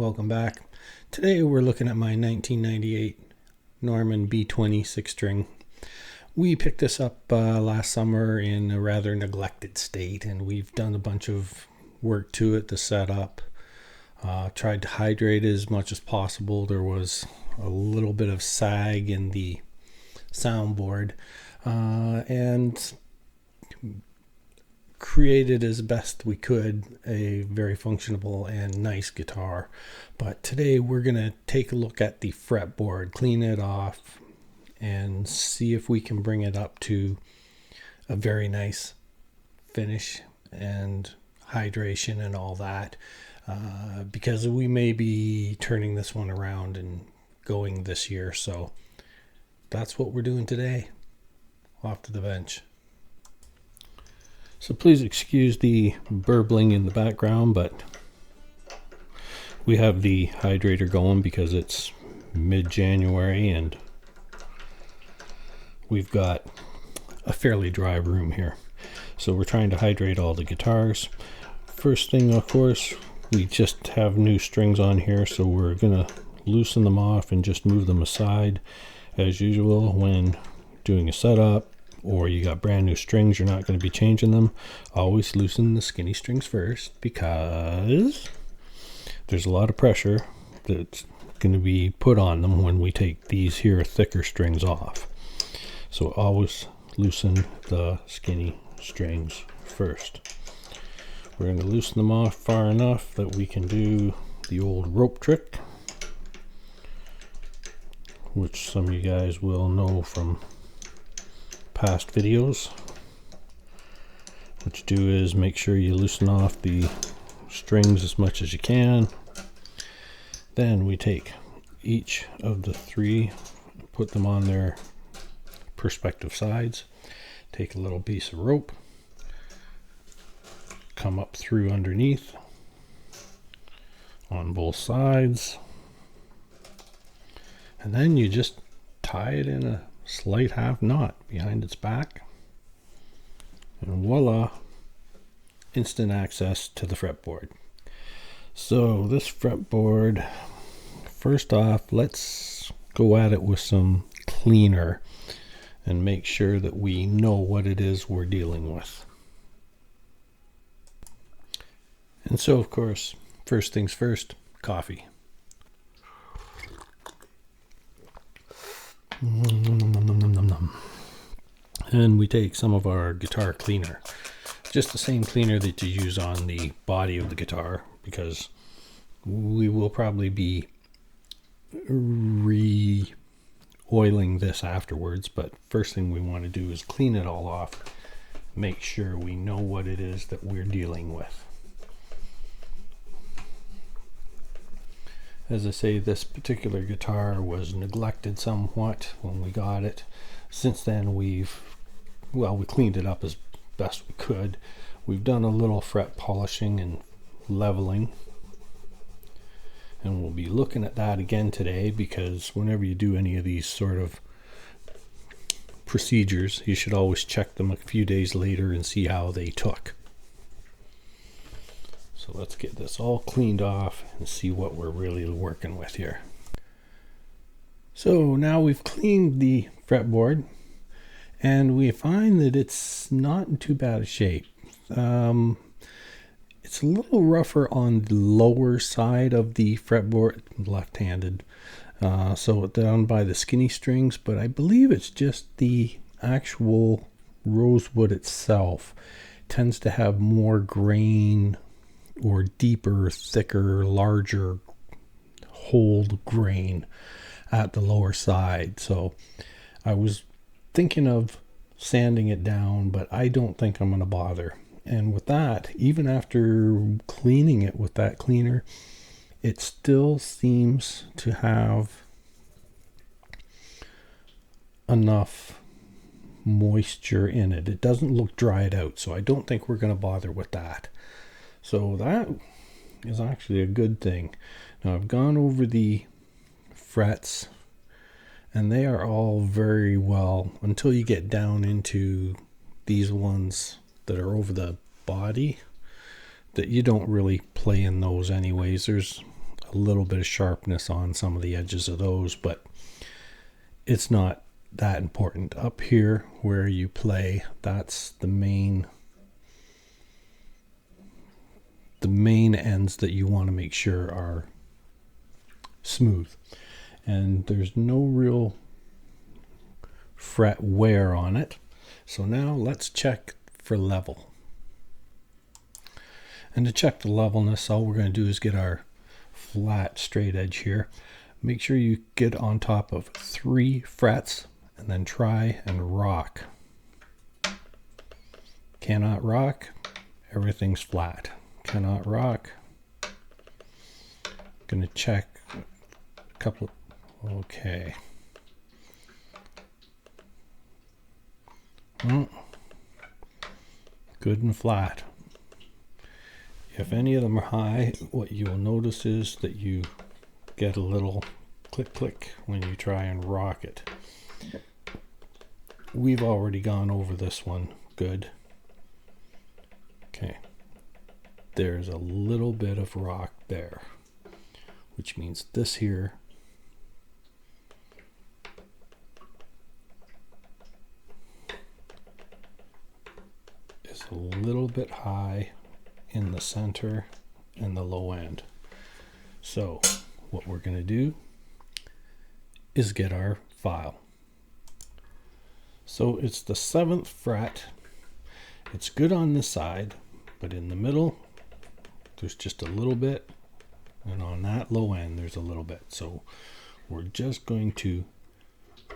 Welcome back. Today we're looking at my 1998 Norman B20 6-string. We picked this up last summer in a rather neglected state, and we've done a bunch of work to it to set up. Tried to hydrate it as much as possible. There was a little bit of sag in the soundboard, and created as best we could a very functional and nice guitar. But today we're going to take a look at the fretboard, clean it off, and see if we can bring it up to a very nice finish and hydration and all that, because we may be turning this one around and going this year. So that's what we're doing today. Off to the bench. So please excuse the burbling in the background, but we have the hydrator going because it's mid-January and we've got a fairly dry room here. So we're trying to hydrate all the guitars. First thing, of course, we just have new strings on here, so we're going to loosen them off and just move them aside. As usual, when doing a setup, or you got brand new strings, you're not going to be changing them. Always loosen the skinny strings first, because there's a lot of pressure that's going to be put on them when we take these here thicker strings off. So always loosen the skinny strings first. We're going to loosen them off far enough that we can do the old rope trick, which some of you guys will know from past videos. What you do is make sure you loosen off the strings as much as you can. Then we take each of the three, put them on their perspective sides, take a little piece of rope, come up through underneath on both sides, and then you just tie it in a slight half knot behind its back, and voila, instant access to the fretboard. So this fretboard, first off, let's go at it with some cleaner and make sure that we know what it is we're dealing with. And so, of course, first things first, coffee. And we take some of our guitar cleaner, just the same cleaner that you use on the body of the guitar, because we will probably be re-oiling this afterwards. But first thing we want to do is clean it all off, make sure we know what it is that we're dealing with. As I say, this particular guitar was neglected somewhat when we got it. Since then we cleaned it up as best we could. We've done a little fret polishing and leveling, and we'll be looking at that again today, because whenever you do any of these sort of procedures, you should always check them a few days later and see how they took. So let's get this all cleaned off and see what we're really working with here. So now we've cleaned the fretboard, and we find that it's not in too bad a shape. It's a little rougher on the lower side of the fretboard, left-handed, so down by the skinny strings, but I believe it's just the actual rosewood itself tends to have more grain, or deeper, thicker, larger hold grain at the lower side. So I was thinking of sanding it down, but I don't think I'm going to bother. And with that, even after cleaning it with that cleaner, it still seems to have enough moisture in it. It doesn't look dried out, so I don't think we're going to bother with that. So that is actually a good thing. Now I've gone over the frets, and they are all very well, until you get down into these ones that are over the body, that you don't really play in those anyways. There's a little bit of sharpness on some of the edges of those, but it's not that important. Up here where you play, that's the main ends that you want to make sure are smooth. And there's no real fret wear on it. So now let's check for level. And to check the levelness, all we're going to do is get our flat straight edge here. Make sure you get on top of 3 frets and then try and rock. Cannot rock, everything's flat. Cannot rock. Gonna check a couple. Okay. Well, good and flat. If any of them are high, what you'll notice is that you get a little click click when you try and rock it. We've already gone over this one. Good. Okay. There's a little bit of rock there, which means this here is a little bit high in the center and the low end. So what we're going to do is get our file. So it's the 7th fret. It's good on this side, but in the middle there's just a little bit, and on that low end there's a little bit. So we're just going to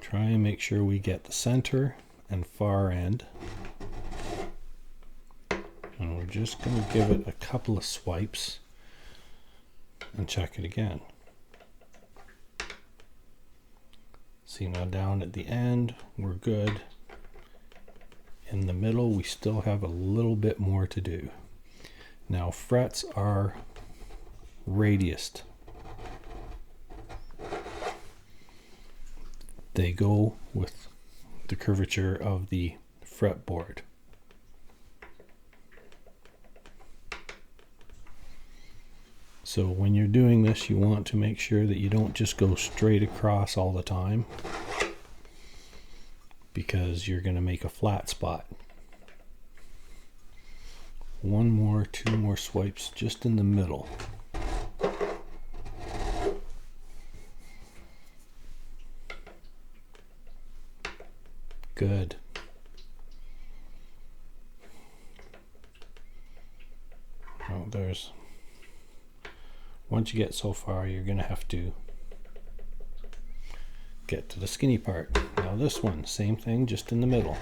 try and make sure we get the center and far end, and we're just going to give it a couple of swipes and check it again. See, now down at the end we're good. In the middle we still have a little bit more to do. Now frets are radiused. They go with the curvature of the fretboard. So when you're doing this, you want to make sure that you don't just go straight across all the time, because you're going to make a flat spot. 1 more, 2 more swipes just in the middle. Good. Oh, there's, once you get so far, you're going to have to get to the skinny part. Now this one, same thing, just in the middle.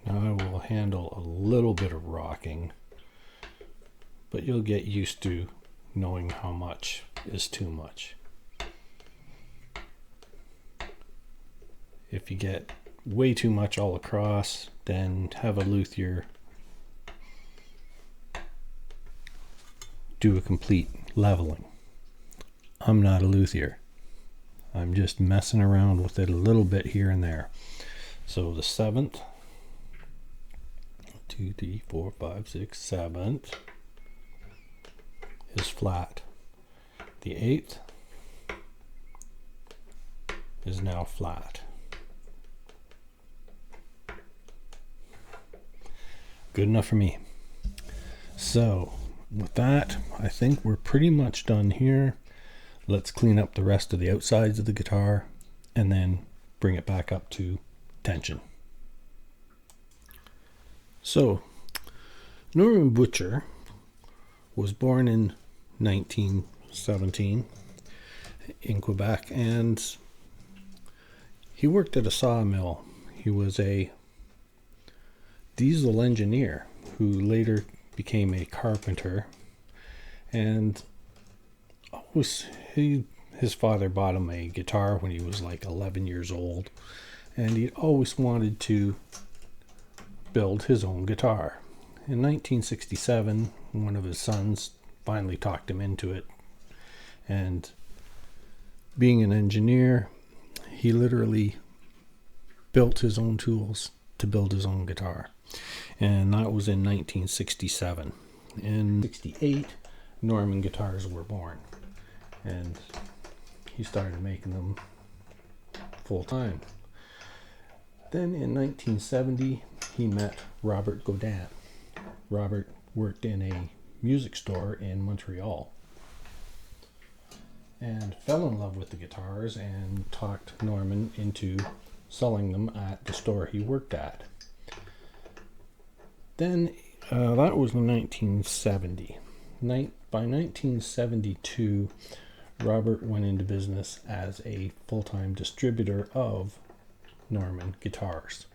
Now I will handle a little bit of rocking, but you'll get used to knowing how much is too much. If you get way too much all across, then have a luthier do a complete leveling. I'm not a luthier. I'm just messing around with it a little bit here and there. So the 7th, 2, 3, 4, 5, 6, 7th is flat. The 8th is now flat. Good enough for me. So with that, I think we're pretty much done here. Let's clean up the rest of the outsides of the guitar and then bring it back up to tension. So Norman Butcher was born in 1917 in Quebec, and he worked at a sawmill. He was a diesel engineer who later became a carpenter, and his father bought him a guitar when he was like 11 years old, and he always wanted to build his own guitar. In 1967, one of his sons finally talked him into it, and being an engineer, he literally built his own tools to build his own guitar. And that was in 1967. In 68, Norman guitars were born. And he started making them full time. Then in 1970, he met Robert Godin. Robert worked in a music store in Montreal and fell in love with the guitars and talked Norman into selling them at the store he worked at. Then that was in 1970. By 1972, Robert went into business as a full-time distributor of Norman guitars.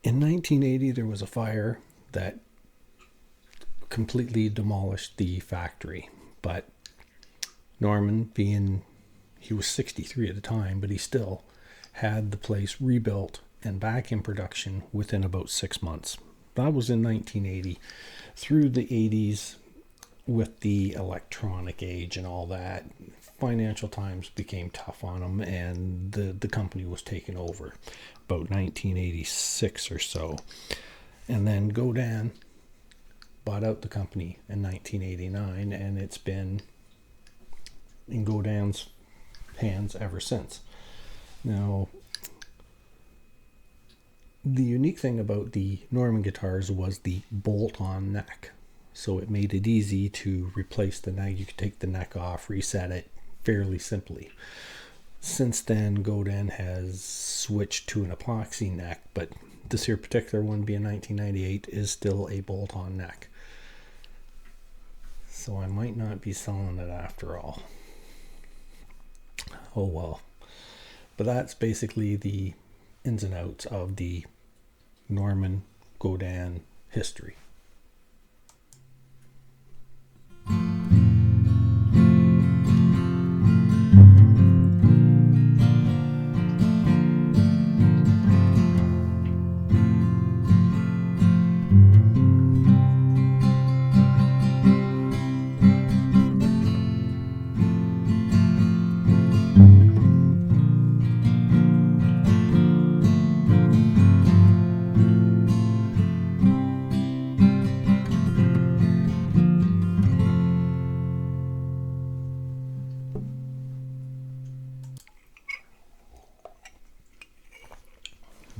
In 1980, there was a fire that completely demolished the factory, but Norman, he was 63 at the time, but he still had the place rebuilt and back in production within about 6 months. That was in 1980. Through the 80s, with the electronic age and all that, financial times became tough on him, and the company was taken over about 1986 or so. And then Godin bought out the company in 1989, and it's been in Godin's hands ever since. Now, the unique thing about the Norman guitars was the bolt-on neck. So it made it easy to replace the neck. You could take the neck off, reset it fairly simply. Since then, Godin has switched to an epoxy neck, but this here particular one, being 1998, is still a bolt-on neck. So I might not be selling it after all. Oh well. But that's basically the ins and outs of the Norman Godin history.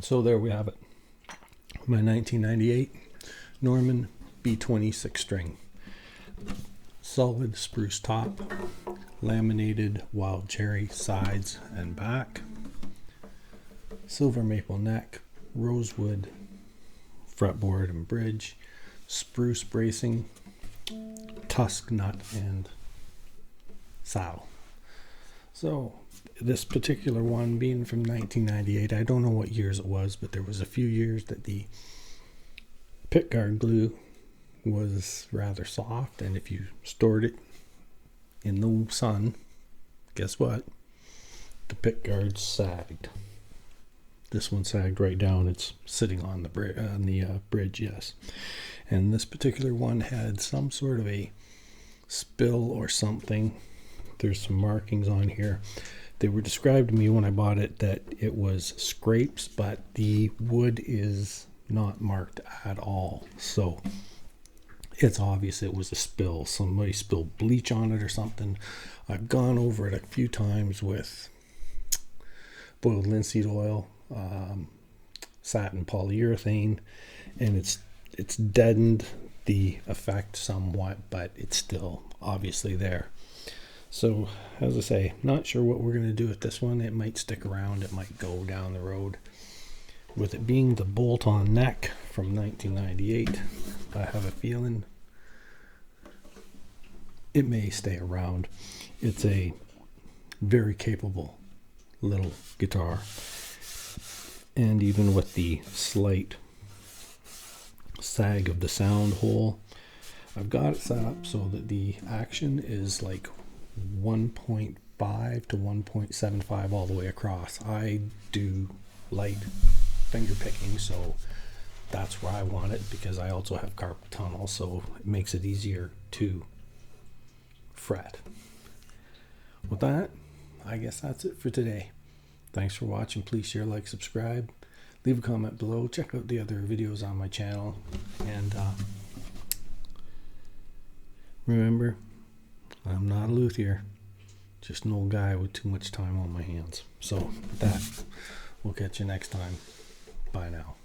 So there we have it. My 1998 Norman B20 6-string. Solid spruce top, laminated wild cherry sides and back, silver maple neck, rosewood fretboard and bridge, spruce bracing, tusk nut and saddle. So this particular one being from 1998, I don't know what years it was, but there was a few years that the pickguard glue was rather soft, and if you stored it in the sun, guess what? The pickguard sagged. This one sagged right down. It's sitting on the bridge, yes. And this particular one had some sort of a spill or something. There's some markings on here. They were described to me when I bought it that it was scrapes, but the wood is not marked at all. So it's obvious it was a spill. Somebody spilled bleach on it or something. I've gone over it a few times with boiled linseed oil, satin polyurethane, and it's deadened the effect somewhat, but it's still obviously there. So, as I say, not sure what we're going to do with this one. It might stick around. It might go down the road. With it being the bolt-on neck from 1998, I have a feeling it may stay around. It's a very capable little guitar. And even with the slight sag of the sound hole, I've got it set up so that the action is like 1.5 to 1.75 all the way across. I do light finger picking, so that's where I want it, because I also have carpal tunnel, so it makes it easier to fret. With that, I guess that's it for today. Thanks for watching. Please share, like, subscribe, leave a comment below, check out the other videos on my channel, and remember, I'm not a luthier, just an old guy with too much time on my hands. So with that, we'll catch you next time. Bye now.